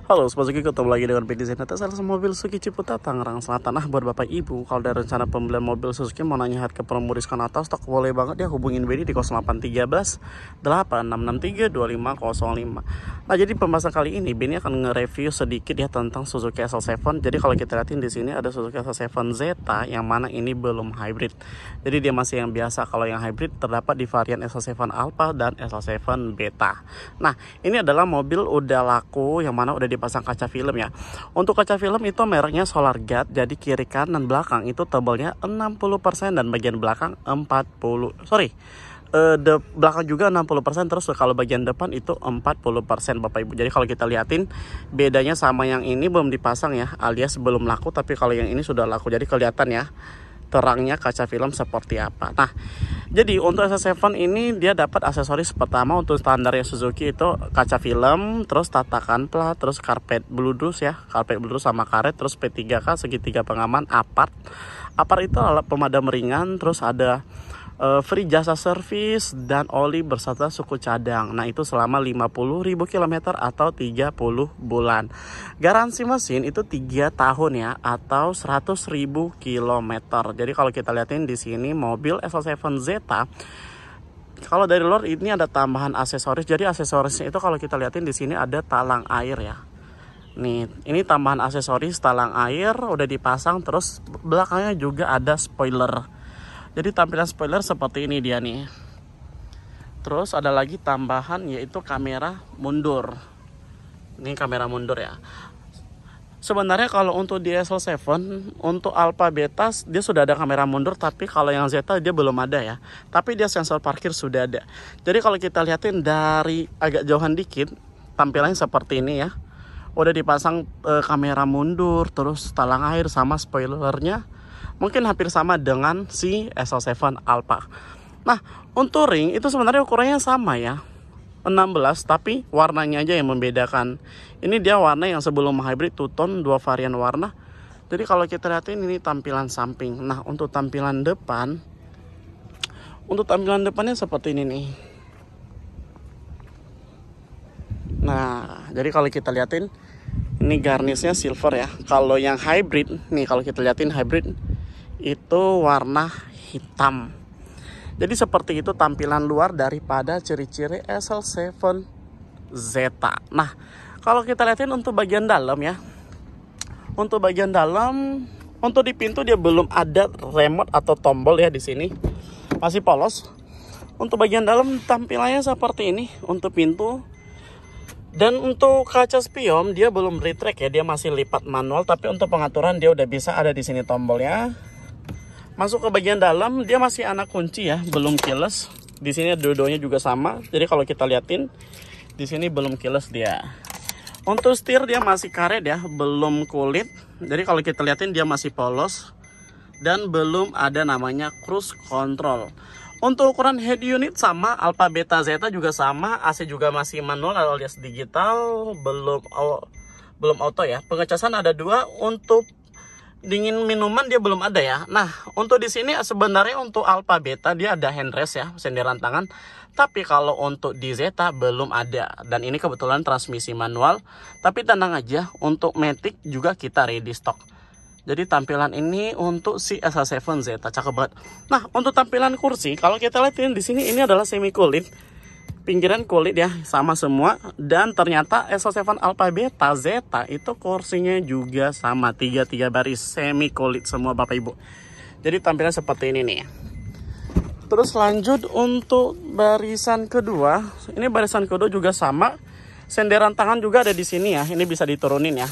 Halo, Suzuki ketemu lagi dengan PD Zenata, salah satu mobil Suzuki Ciputat, Tangerang Selatan. Buat Bapak Ibu, kalau ada rencana pembelian mobil Suzuki mau nanya harga promo diskon atau stok, boleh banget ya hubungin BD di 0813 8663 2505. Nah, jadi pembahasan kali ini BD akan nge-review sedikit ya tentang Suzuki SL7. Jadi kalau kita lihatin di sini ada Suzuki SL7 Zeta yang mana ini belum hybrid. Jadi dia masih yang biasa. Kalau yang hybrid terdapat di varian SL7 Alpha dan SL7 Beta. Nah, ini adalah mobil udah laku yang mana udah dipasang kaca film ya. Untuk kaca film itu mereknya Solar Guard, jadi kiri kanan belakang itu tebalnya 60% dan bagian belakang 40. Belakang juga 60%, terus kalau bagian depan itu 40% Bapak Ibu. Jadi kalau kita liatin bedanya sama yang ini belum dipasang ya, alias belum laku, tapi kalau yang ini sudah laku. Jadi kelihatan ya terangnya kaca film seperti apa. Nah, jadi untuk SL7 ini dia dapat aksesoris pertama untuk standarnya Suzuki itu kaca film, terus tatakan plat, terus karpet bluedress ya, karpet bluedress sama karet, terus P3K segitiga pengaman, apart itu alat pemadam ringan, terus ada free jasa servis dan oli berserta suku cadang. Nah, itu selama 50.000 km atau 30 bulan. Garansi mesin itu 3 tahun ya, atau 100.000 km. Jadi kalau kita lihatin di sini mobil SL7 Zeta, kalau dari luar ini ada tambahan aksesoris. Jadi aksesorisnya itu kalau kita lihatin di sini ada talang air ya. Nih, ini tambahan aksesoris talang air udah dipasang, terus belakangnya juga ada spoiler. Jadi tampilan spoiler seperti ini dia nih. Terus ada lagi tambahan yaitu kamera mundur. Ini kamera mundur ya. Sebenarnya kalau untuk di SL7, untuk Alpha Beta dia sudah ada kamera mundur, tapi kalau yang Zeta dia belum ada ya. Tapi dia sensor parkir sudah ada. Jadi kalau kita lihatin dari agak jauhan dikit, tampilannya seperti ini ya. Udah dipasang kamera mundur, terus talang air sama spoilernya. Mungkin hampir sama dengan si SL7 Alpha. Nah, untuk ring itu sebenarnya ukurannya sama ya, 16, tapi warnanya aja yang membedakan. Ini dia warna yang sebelum hybrid two tone, 2 varian warna. Jadi kalau kita lihatin ini tampilan samping. Nah, untuk tampilan depannya seperti ini nih. Nah, jadi kalau kita lihatin ini garnisnya silver ya. Kalau yang hybrid nih, kalau kita lihatin hybrid itu warna hitam. Jadi seperti itu tampilan luar daripada ciri-ciri SL7 Zeta. Nah, kalau kita lihatin untuk bagian dalam ya. Untuk bagian dalam, untuk di pintu dia belum ada remote atau tombol ya di sini. Masih polos. Untuk bagian dalam tampilannya seperti ini untuk pintu. Dan untuk kaca spion dia belum retract ya, dia masih lipat manual, tapi untuk pengaturan dia udah bisa ada di sini tombolnya. Masuk ke bagian dalam dia masih anak kunci ya, belum keyless. Di sini dua-duanya juga sama. Jadi kalau kita liatin di sini belum keyless dia. Untuk setir dia masih karet ya, belum kulit. Jadi kalau kita liatin dia masih polos dan belum ada namanya cruise control. Untuk ukuran head unit sama, Alpha Beta Zeta juga sama, AC juga masih manual alias digital, belum auto ya. Pengecasan ada 2, untuk dingin minuman dia belum ada ya. Nah, untuk di sini sebenarnya untuk Alpha Beta dia ada handrest ya, senderan tangan. Tapi kalau untuk di Zeta belum ada. Dan ini kebetulan transmisi manual. Tapi tenang aja, untuk Matic juga kita ready stock. Jadi tampilan ini untuk si SL7 Zeta, cakep banget. Nah, untuk tampilan kursi, kalau kita lihatin di sini ini adalah semi kulit. Pinggiran kulit ya, sama semua. Dan ternyata SL7 Alpha Beta Zeta itu kursinya juga sama, 3 baris semi kulit semua Bapak Ibu. Jadi tampilan seperti ini nih. Terus lanjut untuk barisan kedua. Ini barisan kedua juga sama. Senderan tangan juga ada di sini ya. Ini bisa diturunin ya.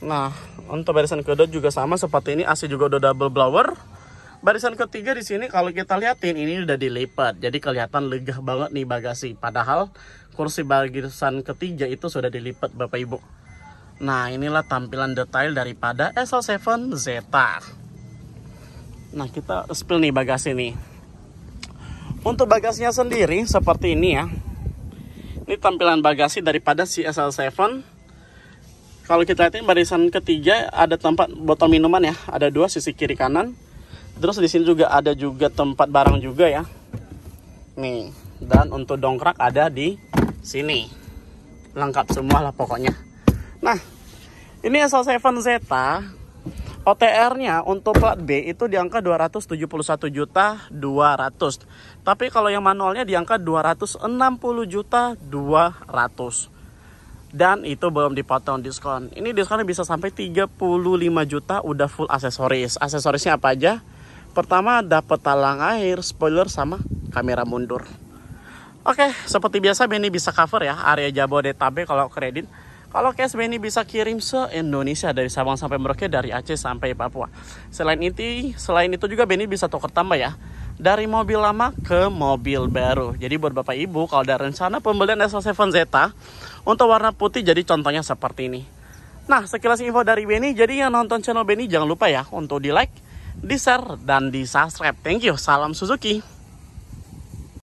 Nah, untuk barisan kedua juga sama seperti ini. AC juga udah double blower. Barisan ketiga di sini kalau kita lihatin ini udah dilipat, jadi kelihatan legah banget nih bagasi. Padahal kursi barisan ketiga itu sudah dilipat Bapak Ibu. Nah, inilah tampilan detail daripada SL7 Zeta. Nah, kita spill nih bagasi nih. Untuk bagasinya sendiri seperti ini ya. Ini tampilan bagasi daripada si SL7. Kalau kita lihatin barisan ketiga ada tempat botol minuman ya, ada 2 sisi kiri kanan. Terus di sini juga ada juga tempat barang juga ya. Nih, dan untuk dongkrak ada di sini. Lengkap semua lah pokoknya. Nah, ini S07 Zeta OTR-nya untuk plat B itu di angka 271.200.000. Tapi kalau yang manualnya di angka 260.200.000. Dan itu belum dipotong diskon. Ini diskonnya bisa sampai 35 juta udah full aksesoris. Aksesorisnya apa aja? Pertama dapat talang air, spoiler sama kamera mundur. Oke, seperti biasa Benny bisa cover ya area Jabodetabek kalau kredit. Kalau cash Benny bisa kirim se-Indonesia dari Sabang sampai Merauke, dari Aceh sampai Papua. Selain itu juga Benny bisa tukar tambah ya. Dari mobil lama ke mobil baru. Jadi buat Bapak Ibu kalau ada rencana pembelian S07 Zeta untuk warna putih, jadi contohnya seperti ini. Nah, sekilas info dari Benny. Jadi yang nonton channel Benny jangan lupa ya untuk di like, di share, dan di subscribe. Thank you. Salam Suzuki.